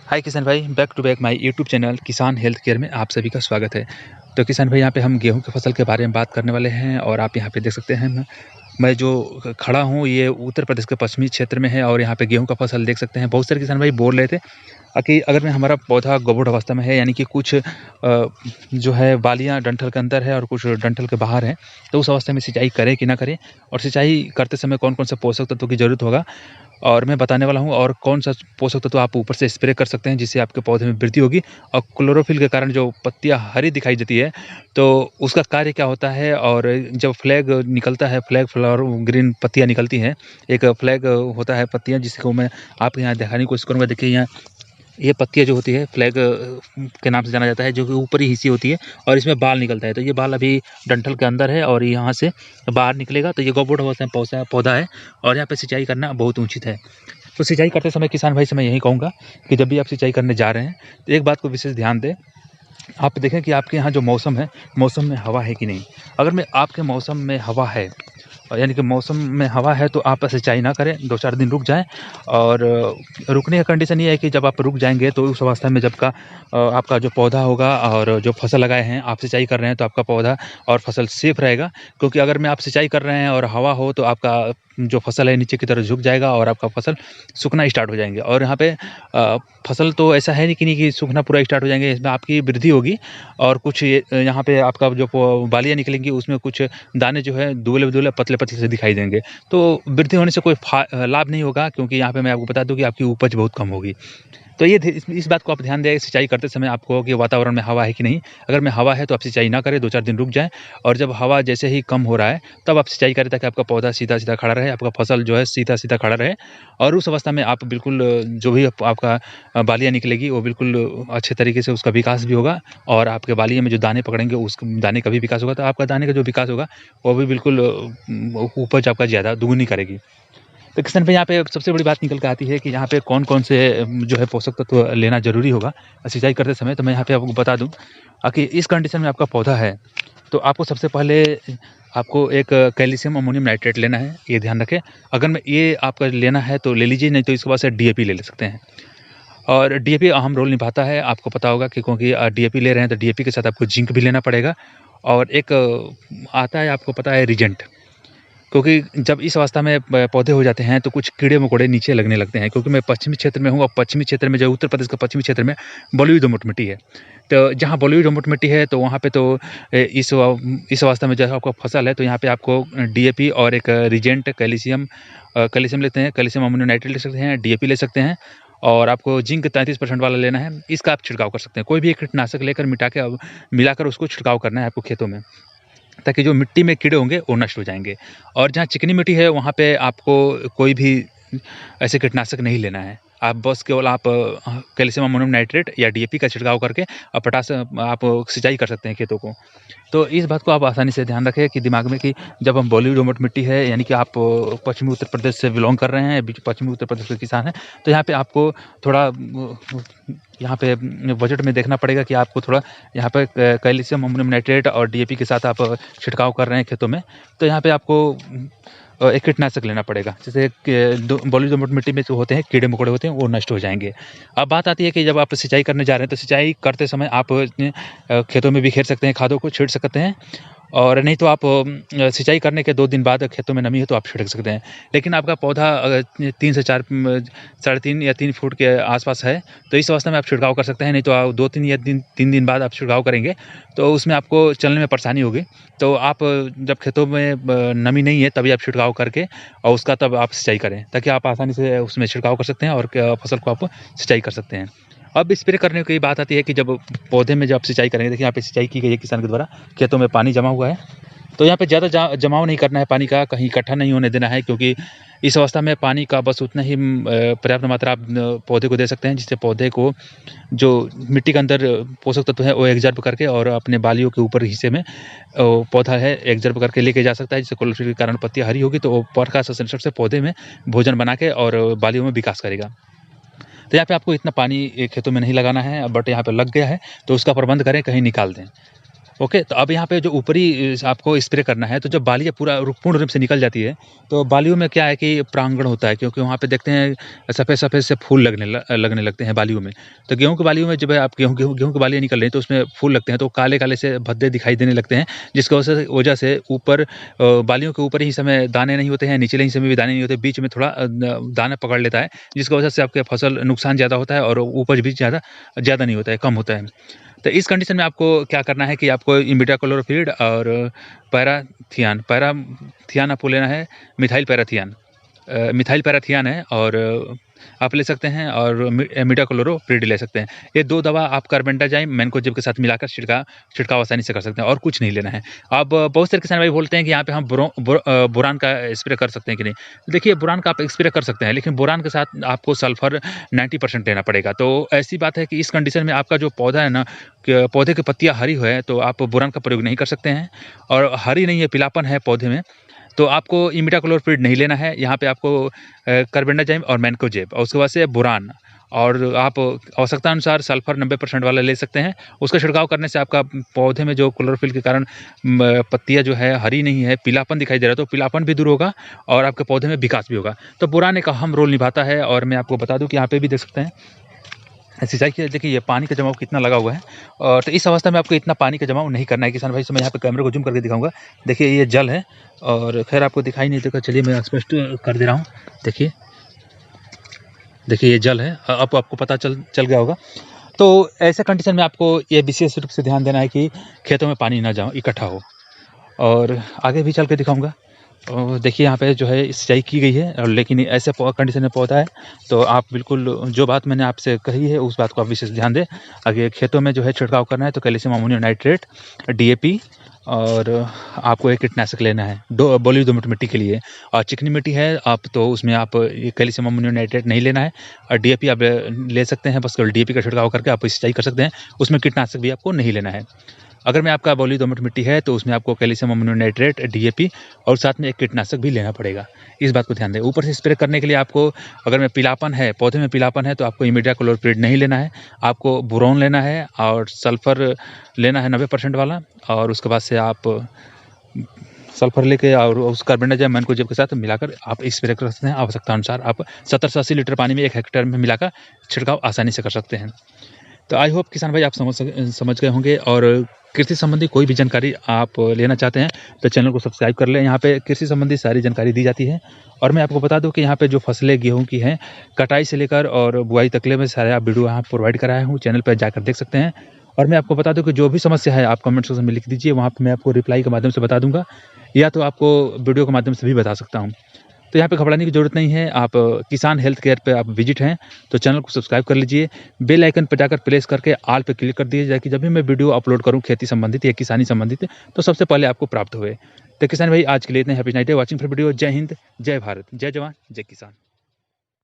हाय किसान भाई, back to back my YouTube channel Kisan health care में आप सभी का स्वागत है। तो किसान भाई, यहाँ पे हम गेहूं की फसल के बारे में बात करने वाले हैं और आप यहाँ पे देख सकते हैं मैं जो खड़ा हूँ ये उत्तर प्रदेश के पश्चिमी क्षेत्र में है और यहाँ पे गेहूं का फसल देख सकते हैं। बहुत सारे किसान भाई बोल रहे थे कि अगर मैं हमारा पौधा गोबुट अवस्था में है, यानी कि कुछ जो है बालियाँ डंठल के अंदर है और कुछ डंठल के बाहर है, तो उस अवस्था में सिंचाई करें कि ना करें और सिंचाई करते समय कौन-कौन से पोषक तत्वों की ज़रूरत होगा और मैं बताने वाला हूँ। और कौन-सा पोषक तत्व आप ऊपर से स्प्रे कर सकते हैं जिससे आपके पौधे में वृद्धि होगी। और क्लोरोफिल के कारण जो पत्तियाँ हरी दिखाई देती है, तो उसका कार्य क्या होता है। और जब फ्लैग निकलता है, फ्लैग फ्लावर ग्रीन पत्तियाँ निकलती हैं, एक फ्लैग होता है पत्तियाँ जिसको मैं आपके यहाँ दिखाने की कोशिश करूँगा। देखिए यहाँ ये पत्तियाँ जो होती है फ्लैग के नाम से जाना जाता है, जो कि ऊपरी हिस्सी होती है और इसमें बाल निकलता है। तो ये बाल अभी डंठल के अंदर है और यहाँ से बाहर निकलेगा, तो ये गोबुट अवस्था में पौधा है और यहाँ पे सिंचाई करना बहुत उचित है। तो सिंचाई करते समय किसान भाई से मैं यही कहूँगा कि जब भी आप सिंचाई करने जा रहे हैं तो एक बात को विशेष ध्यान दें। आप देखें कि आपके यहाँ जो मौसम है, मौसम में हवा है कि नहीं। अगर में आपके मौसम में हवा है, यानी कि मौसम में हवा है, तो आप सिंचाई ना करें, 2-4 दिन रुक जाएँ। और रुकने का कंडीशन ये है कि जब आप रुक जाएँगे तो उस अवस्था में आपका जो पौधा होगा और जो फसल लगाए हैं, आप सिंचाई कर रहे हैं, तो आपका पौधा और फसल सेफ रहेगा। क्योंकि अगर में आप सिंचाई कर रहे हैं और हवा हो तो आपका जो फसल है नीचे की तरफ झुक जाएगा और आपका फसल सूखना स्टार्ट हो जाएँगे। और यहाँ पे फसल तो ऐसा है नहीं कि सूखना पूरा स्टार्ट हो जाएँगे, इसमें आपकी वृद्धि होगी और कुछ ये यहाँ पे आपका जो बालियाँ निकलेंगी उसमें कुछ दाने जो है दुबले-दुबले, पतले-पतले से दिखाई देंगे। तो वृद्धि होने से कोई लाभ नहीं होगा, क्योंकि यहाँ पे मैं आपको बता दूँ कि आपकी उपज बहुत कम होगी। तो ये ध इस बात को आप ध्यान दें सिंचाई करते समय आपको कि वातावरण में हवा है कि नहीं। अगर में हवा है तो आप सिंचाई ना करें, 2-4 दिन रुक जाएँ। और जब हवा जैसे ही कम हो रहा है तब आप सिंचाई करें, ताकि आपका पौधा सीधा-सीधा खड़ा रहे, आपका फसल जो है सीधा-सीधा खड़ा रहे। और उस अवस्था में आप बिल्कुल जो भी आपका बालियाँ निकलेगी वो बिल्कुल अच्छे तरीके से उसका विकास भी होगा और आपके बालिये में जो दाने पकड़ेंगे उस दाने का भी विकास होगा। तो आपका दाने का जो विकास होगा वो भी बिल्कुल उपज आपका ज़्यादा दुगुनी करेगी। तो किसान भाई, यहाँ पे सबसे बड़ी बात निकल के आती है कि यहाँ पे कौन-कौन से जो है पोषक तत्व लेना ज़रूरी होगा सिंचाई करते समय। तो मैं यहाँ पे आपको बता दूँ कि इस कंडीशन में आपका पौधा है, तो आपको सबसे पहले आपको एक कैल्शियम अमोनियम नाइट्रेट लेना है, ये ध्यान रखें। अगर मैं ये आपका लेना है तो ले लीजिए, नहीं तो इसके बाद से डीएपी ले सकते हैं। और डीएपी अहम रोल निभाता है, आपको पता होगा कि क्योंकि डीएपी ले रहे हैं तो डीएपी के साथ आपको जिंक भी लेना पड़ेगा। और एक आता है, आपको पता है, रीजेंट। क्योंकि जब इस अवस्था में पौधे हो जाते हैं तो कुछ कीड़े-मकोड़े नीचे लगने लगते हैं, क्योंकि मैं पश्चिमी क्षेत्र में हूँ और पश्चिमी क्षेत्र में जो उत्तर प्रदेश के पश्चिमी क्षेत्र में बलुई दोमट मिट्टी है। तो जहाँ बलुई दोमट मिट्टी है तो वहाँ पे तो इस अवस्था में जो आपका फसल है तो यहाँ पे आपको डीएपी और एक रीजेंट कैल्शियम लेते हैं, कैल्शियम अमोनियम नाइट्रेट ले सकते हैं, डीएपी ले सकते हैं। और आपको जिंक 33% वाला लेना है, इसका आप छिड़काव कर सकते हैं। कोई भी एक कीटनाशक लेकर मिलाकर उसको छिड़काव करना है आपको खेतों में, ताकि जो मिट्टी में कीड़े होंगे वो नष्ट हो जाएँगे। और जहाँ चिकनी मिट्टी है वहाँ पे आपको कोई भी ऐसे कीटनाशक नहीं लेना है। आप बस केवल आप कैल्शियम अमोनियम नाइट्रेट या डीएपी का छिड़काव करके आप सिंचाई कर सकते हैं खेतों को। तो इस बात को आप आसानी से ध्यान रखें कि दिमाग में कि जब हम बलुई दोमट मिट्टी है, यानी कि आप पश्चिमी उत्तर प्रदेश से बिलॉन्ग कर रहे हैं, पश्चिमी उत्तर प्रदेश के किसान हैं, तो यहाँ पे आपको थोड़ा यहाँ पे बजट में देखना पड़ेगा कि आपको थोड़ा यहाँ पे कैल्शियम अमोनियम नाइट्रेट और डीएपी के साथ आप छिड़काव कर रहे हैं खेतों में, तो यहाँ पे आपको एक कीटनाशक लेना पड़ेगा, जैसे बलुई दोमट मिट्टी में जो होते हैं कीड़े-मकोड़े होते हैं वो नष्ट हो जाएँगे। अब बात आती है कि जब आप सिंचाई करने जा रहे हैं तो सिंचाई करते समय आप खेतों में बिखेर सकते हैं, खादों को छींट सकते हैं। और नहीं तो आप सिंचाई करने के 2 दिन बाद खेतों में नमी है तो आप छिड़क सकते हैं। लेकिन आपका पौधा अगर 3 से 4 साढ़े 3 या 3 फुट के आस-पास है, तो इस अवस्था में आप छिड़काव कर सकते हैं। नहीं तो 2-3 या 3 दिन बाद आप छिड़काव करेंगे, तो उसमें आपको चलने में परेशानी होगी। तो आप जब खेतों में नमी नहीं है तभी आप छिड़काव करके और उसका तब आप सिंचाई करें, ताकि आप आसानी से उसमें छिड़काव कर सकते हैं और फसल को आप सिंचाई कर सकते हैं। अब स्प्रे करने की बात आती है कि जब पौधे में जब सिंचाई करेंगे, देखिए यहाँ पे सिंचाई की गई है किसान के द्वारा, खेतों में पानी जमा हुआ है। तो यहाँ पे ज़्यादा जमाव नहीं करना है पानी का, कहीं इकट्ठा नहीं होने देना है, क्योंकि इस अवस्था में पानी का बस उतना ही पर्याप्त मात्रा आप पौधे को दे सकते हैं, जिससे पौधे को जो मिट्टी के अंदर पोषक तत्व है वो एब्ज़ॉर्ब करके और अपने बालियों के ऊपर हिस्से में पौधा है एब्ज़ॉर्ब करके लेके जा सकता है, जिससे क्लोरोफिल के कारण पत्तियाँ हरी होगी तो वो प्रकाश संश्लेषण से पौधे में भोजन बना के और बालियों में विकास करेगा। तो यहाँ पे आपको इतना पानी खेतों में नहीं लगाना है, बट यहाँ पे लग गया है तो उसका प्रबंध करें, कहीं निकाल दें। ओके, तो अब यहाँ पे जो ऊपरी आपको स्प्रे करना है, तो जब बालियाँ पूरा पूर्ण रूप से निकल जाती है, तो बालियों में क्या है कि परागण होता है, क्योंकि वहाँ पे देखते हैं सफ़ेद-सफ़ेद से फूल लगने लगते हैं बालियों में। तो गेहूँ की बालियों में जब आप गेहूँ की बालियाँ निकल रही हैं, तो उसमें फूल लगते हैं, तो काले-काले से भद्दे दिखाई देने लगते हैं, जिसकी वजह से ऊपर बालियों के ऊपरी हिस्से में दाने नहीं होते हैं, निचले हिस्से में भी दाने नहीं होते, बीच में थोड़ा दाना पकड़ लेता है, जिसकी वजह से आपके फसल नुकसान ज़्यादा होता है और उपज भी ज़्यादा ज़्यादा नहीं होता है, कम होता है। तो इस कंडीशन में आपको क्या करना है कि आपको इमिडाक्लोप्रिड और पैराथियान आपको लेना है, मिथाइल पैराथियान है और आप ले सकते हैं और इमिडाक्लोप्रिड ले सकते हैं। ये 2 दवा आप कार्बेंडाज़ाइम, मैनकोजेब के साथ मिलाकर छिड़काव आसानी से कर सकते हैं और कुछ नहीं लेना है। अब बहुत सारे किसान भाई बोलते हैं कि यहाँ पे हम बोरान का स्प्रे कर सकते हैं कि नहीं? देखिए, बोरान का आप स्प्रे कर सकते हैं, लेकिन बोरान के साथ आपको सल्फर 90% लेना पड़ेगा। तो ऐसी बात है कि इस कंडीशन में आपका जो पौधा है ना, क पौधे की पत्तियाँ हरी है, तो आप बोरान का प्रयोग नहीं कर सकते हैं और हरी नहीं है, पीलापन है पौधे में, तो आपको इमिडाक्लोप्रिड नहीं लेना है। यहाँ पे आपको कार्बेंडाज़ाइम और मैनकोजेब और उसके बाद से बोरान और आप आवश्यकता अनुसार सल्फर 90% वाला ले सकते हैं। उसका छिड़काव करने से आपका पौधे में जो क्लोरोफिल के कारण पत्तियाँ जो है हरी नहीं है, पीलापन दिखाई दे रहा है, तो पीलापन भी दूर होगा और आपके पौधे में विकास भी होगा। तो बोरान एक अहम रोल निभाता है और मैं आपको बता दूँ कि यहाँ पे भी देख सकते हैं सिंचाई की। देखिए, ये पानी का जमाव कितना लगा हुआ है और तो इस अवस्था में आपको इतना पानी का जमाव नहीं करना है किसान भाई। से मैं यहाँ पे कैमरे को ज़ूम करके दिखाऊँगा। देखिए, ये जल है और ख़ैर आपको दिखाई नहीं देगा, चलिए मैं स्पष्ट कर दे रहा हूँ। देखिए, देखिए ये जल है। अब आपको पता चल गया होगा। तो ऐसे कंडीशन में आपको ये विशेष रूप से ध्यान देना है कि खेतों में पानी ना इकट्ठा हो और आगे भी चल के दिखाऊँगा। और देखिए, यहाँ पे जो है सिंचाई की गई है और लेकिन ऐसे कंडीशन में पौधा है, तो आप बिल्कुल जो बात मैंने आपसे कही है उस बात को आप विशेष ध्यान दें। आगे खेतों में जो है छिड़काव करना है तो कैल्शियम अमोनियम नाइट्रेट, डीएपी और आपको एक कीटनाशक लेना है बलुई दोमट मिट्टी के लिए। और चिकनी मिट्टी है आप, तो उसमें आप ये कैल्शियम अमोनियम नाइट्रेट नहीं लेना है और डीएपी आप ले सकते हैं, बस केवल डीएपी का छिड़काव करके आप सिंचाई कर सकते हैं। उसमें कीटनाशक भी आपको नहीं लेना है। अगर में आपका बलुई दोमट मिट्टी है तो उसमें आपको कैल्शियम अमोनियम नाइट्रेट, डीएपी और साथ में एक कीटनाशक भी लेना पड़ेगा। इस बात को ध्यान दें। ऊपर से स्प्रे करने के लिए आपको, अगर में पीलापन है, पौधे में पीलापन है, तो आपको इमिडाक्लोप्रिड नहीं लेना है, आपको बोरॉन लेना है और सल्फर लेना है 90% वाला और उसके बाद से आप सल्फर लेके और उस कार्बेंडाज़ाइम मैनकोजेब के साथ मिलाकर आप स्प्रे कर सकते हैं। आवश्यकता अनुसार आप 70 से 80 लीटर पानी में 1 हेक्टेयर में मिलाकर छिड़काव आसानी से कर सकते हैं। तो आई होप किसान भाई आप समझ गए होंगे और कृषि संबंधी कोई भी जानकारी आप लेना चाहते हैं तो चैनल को सब्सक्राइब कर लें। यहाँ पे कृषि संबंधी सारी जानकारी दी जाती है और मैं आपको बता दूं कि यहाँ पे जो फसलें गेहूं की हैं, कटाई से लेकर और बुआई तकले में सारे आप वीडियो यहाँ प्रोवाइड कराया हूँ, चैनल पर जाकर देख सकते हैं। और मैं आपको बता दूं कि जो भी समस्या है आप कमेंट सेक्शन में लिख दीजिए, वहाँ पर मैं आपको रिप्लाई के माध्यम से बता दूंगा या तो आपको वीडियो के माध्यम से भी बता सकता हूँ। तो यहाँ पे घबराने की ज़रूरत नहीं है। आप किसान हेल्थ केयर पे आप विजिट हैं तो चैनल को सब्सक्राइब कर लीजिए, बेल आइकन पर जाकर प्रेस करके ऑल पे क्लिक कर दीजिए ताकि जब भी मैं वीडियो अपलोड करूँ खेती संबंधित या किसानी संबंधित तो सबसे पहले आपको प्राप्त हुए। तो किसान भाई आज के लिए इतने। Happy night day, watching for video. जय हिंद, जय भारत, जय जवान, जय किसान।